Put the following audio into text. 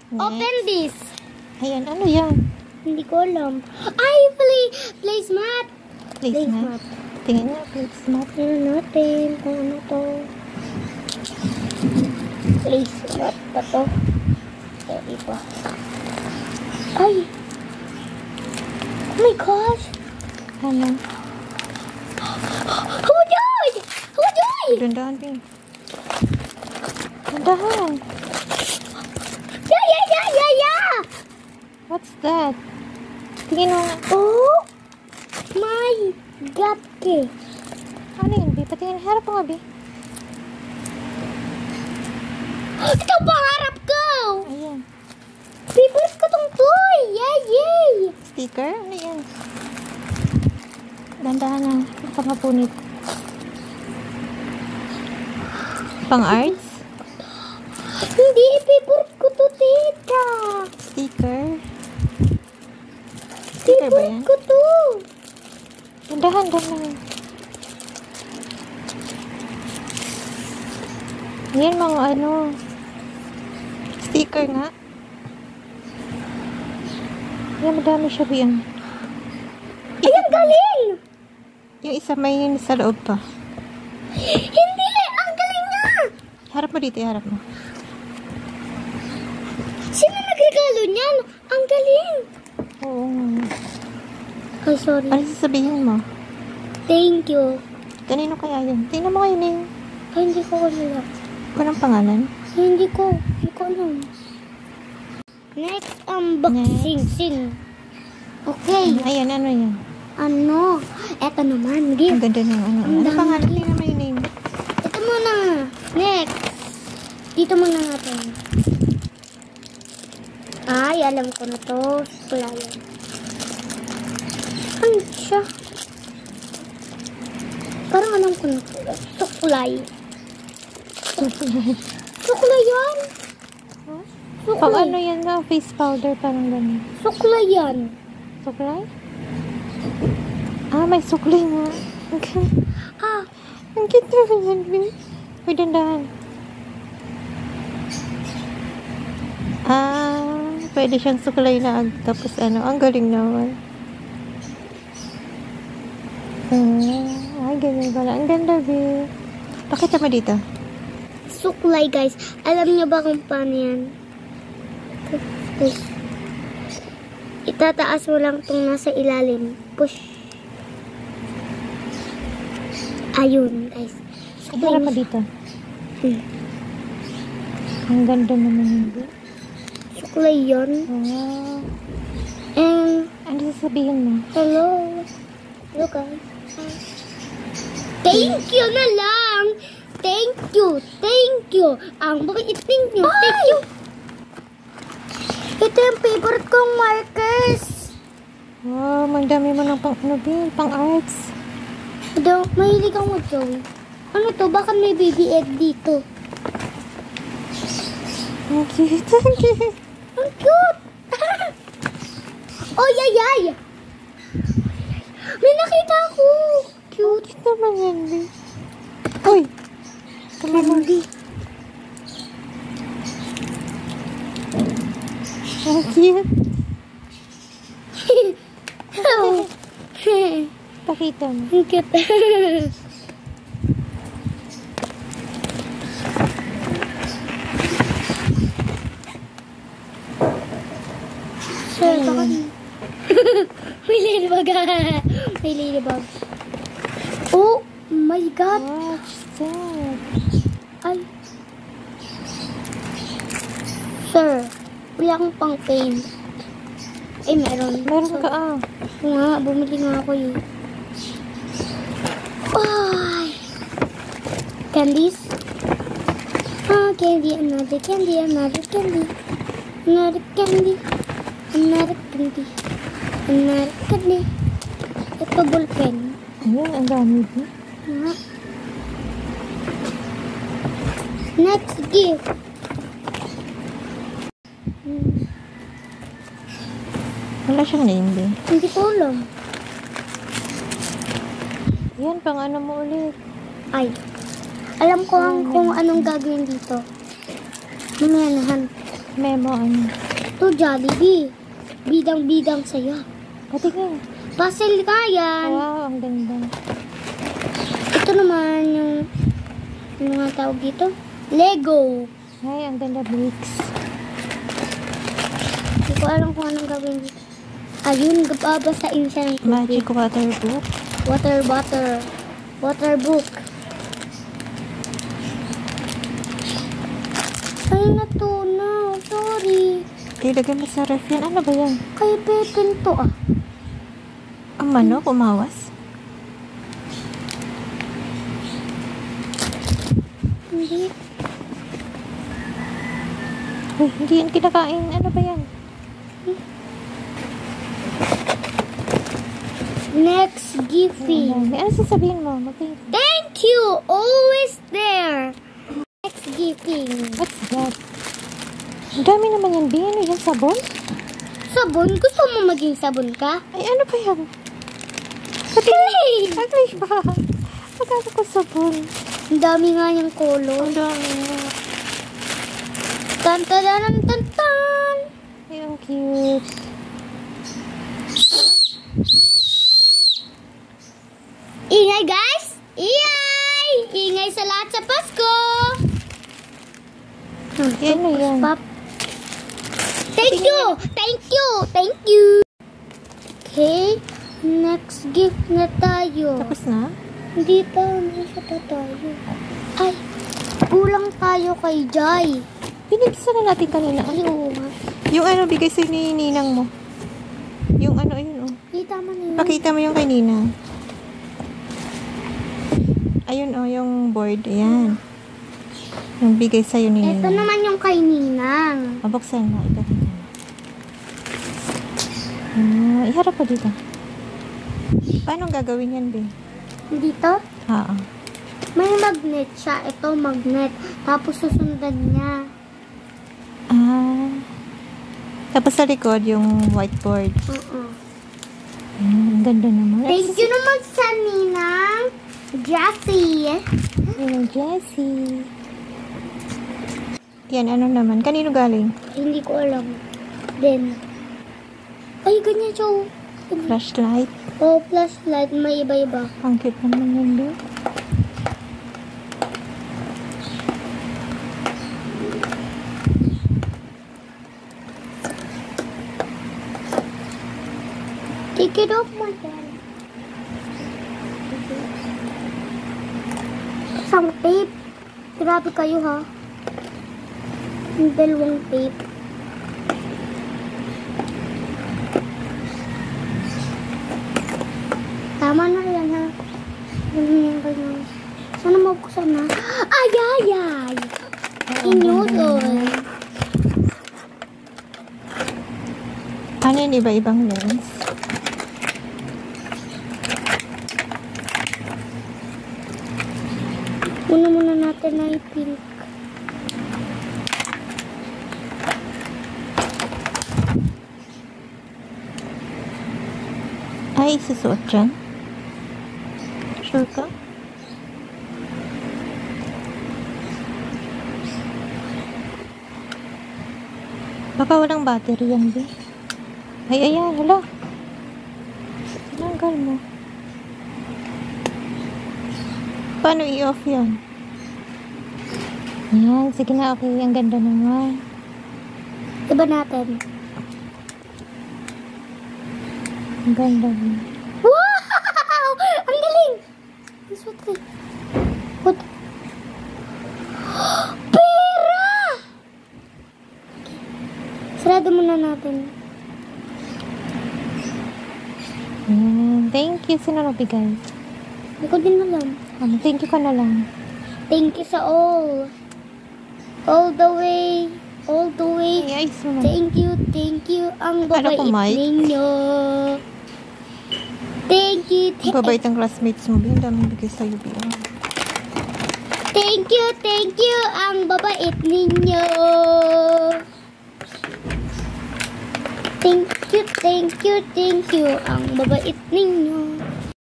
Open this. Ayan, ano yan? Hindi ko alam. Ay, placemat. Placemat. Tingnan nga, placemat. Tingnan natin kung ano to. Placemat pa to. Iba. Ay! Oh my gosh! Ano? Hujoy! Hujoy! Dandahan din. Dandahan. Yeah! What's that? Tingin mo. Oh! My God, ke. Ano yun, Bi? Patingin, harap mo nga, Bi. Ito pangarap ko! Ayan. Favorite ko tong toy! Yay! Sticker? Ano yan? Dandahan na. Pangapunit. Pang-arts? Hindi, favorite ko to, tita. Sticker? Sticker ba yan? Favorite ko to. Dandahan. Yan mga ano. Sticker nga. Yan, madami siya, Bi. Ay, ang galing! Yung isa may yun sa loob pa. Hindi! Ang galing na! Harap mo dito, harap mo. Sino nagregalo niyan? Ang galing! Oo nga. Ay, sorry. Ano sasabihin mo? Thank you. Kanino kaya yun? Tingnan mo kayo na yun. Ay, hindi ko alam. Walang pangalan? Hindi ko alam. Next, unboxing. Okay. Ayan, ano yan? Ano? Eto naman. Ang Gift. ganda ng ano. Ang Ano dami. pangalan? Tingnan mo yung name. Ito muna. Next. Dito muna natin. Ay, alam ko na to. Suklayan. Ano siya? Parang alam ko na to. Suklay. Suklayan. Pag ano yan na, face powder, parang gano'n. Suklayan. Suklay? Ah, may suklay nga. Okay. Ah, Ang cute naman yan, Bi. Uy, dandahan. Ah, pwede siyang suklay na tapos ano, ang galing naman. Ay, ganyan pala. Ang ganda, Bi. Pakita mo dito. suklay guys. Alam niyo ba kung paano yan? Push. Itataas mo lang itong nasa ilalim. Push. Ayun guys. Harap mo dito. Ang ganda naman yun, Bi. Suklay yun. Wow. And Ano sasabihin mo? hello. Hello guys. Thank you na lang. Thank you. Thank you. Ang bakit thank you. Thank you. Ito yung favorite kong markers. Wow, ang dami mo ng pang, ano, Bi, pang arts. Ito, mahilig ako mag-joy. Ano to? Baka may baby egg dito. Ang cute, ang cute. Ang cute. Oh, yay! May nakita ako. Cute. Cute naman yan, Bi. Uy! Candy. Ang cute. Oh. Pakita mo. Ang cute. Sir, bakit? May ladybug. May ladybug. Oh my God. Watch that. Ay. Sir, wala akong pang paint. Eh, meron. Meron ka, ah. Oo nga, bumili nga ako yun. Ay. Candies? Ah, candy, another candy, another candy. Another candy. Another candy. Another candy. Ito, ballpen. Ayan, ang dami, Bi. Nga. Next gift. Wala siyang name, Bi. Hindi ko alam. Yan, pang ano mo ulit. Ay. Alam ko kung anong gagawin dito. Mamaya nahan. Memo, ano? Ito, Jollibee. Bidang-bidang saya. Pati nga. Puzzle ka yan. Wow, ang ganda. Ito naman yung mga tawag dito. Lego. Ay, ang ganda bricks. Hindi ko alam kung anong gawin dito. Ayun, babasain siya ng tubig. Magic water book. Water book. Ay, natunaw. Sorry. Ilagay mo sa ref yan. Ano ba yan? Kay Pepin to ah. Ang manok, umawas. Hindi. Uy, hindi yan kinakain. Ano ba yan? Next giving. Ano sasabihin mo? Thank you. Always there. Next giving. What's that? Ang dami naman yan, B. Ano yan? Sabon? Sabon? Gusto mo maging sabon ka? Ay, ano ba yan? Clay! Clay ba? Magkano ko sabon? Ang dami nga niyang color. Ang dami nga. Tan-tan-tan-tan-tan! Ay, ang cute. Ingay, guys! Ingay! Ingay sa lahat sa Pasko! Ano yan? Pop. Thank you! Thank you! Thank you! Okay. Next gift na tayo. Tapos na? Hindi pa. Nasa pa tayo. Ay! Kulang tayo kay Jai. Binibisa na natin kanina. Ay, oo nga. Yung ano, bigay sa ni Ninang mo. Yung ano, ayun oh. Kita mo na yun. Pakita mo yung kay Ninang. Ayun oh, yung board. Ayan. Yung bigay sa'yo ni Ninang. Ito naman yung kay Ninang. Mabuksan mo. Ipakita mo. Iharap ko dito. Paano gagawin yan, be? Dito? Oo. May magnet siya. Ito, magnet. Tapos susundan niya. Tapos sa likod, yung whiteboard. Oo. Ang ganda naman. Thank you naman sa Ninang. Jessie. Ninang Jessie. Yan, ano naman? Kanino galing? Hindi ko alam. Then, ay, ganyan siya. Flashlight. Oh, flashlight. May iba-iba. Ang cute naman yun, be. Take it off mo dyan. Isang tape. Grabe kayo ha. Yung dalawang tape. Tama na yan ha. Ganyan ganyan. Sana mabuksan na. Ay, ay, ay. Inyudol. Ano yun, iba-ibang lens? Muna natin na i-pink. Ay, isusuot dyan? Sure ka? Baka walang battery yan, be. Ay, ayan, hala. Tinanggal mo. Paano i-off yan? Ayan, sige na, okay. Ang ganda naman. Iba natin. Ang ganda naman. Wow! Ang galing! Ang swerte. What? Pera! Sarado muna natin. Ayan, thank you. Sino nagbigay? Hindi ko din alam. Thank you ka na lang. Thank you sa all. All the way. All the way. Ay, ayos mo. Thank you. Ang Akala ko babait mic. ninyo. Thank you. Ang babait ang classmates mo, be. Ang daming bigay sa'yo, be. Thank you. Ang babait ninyo. Thank you. Ang babait ninyo.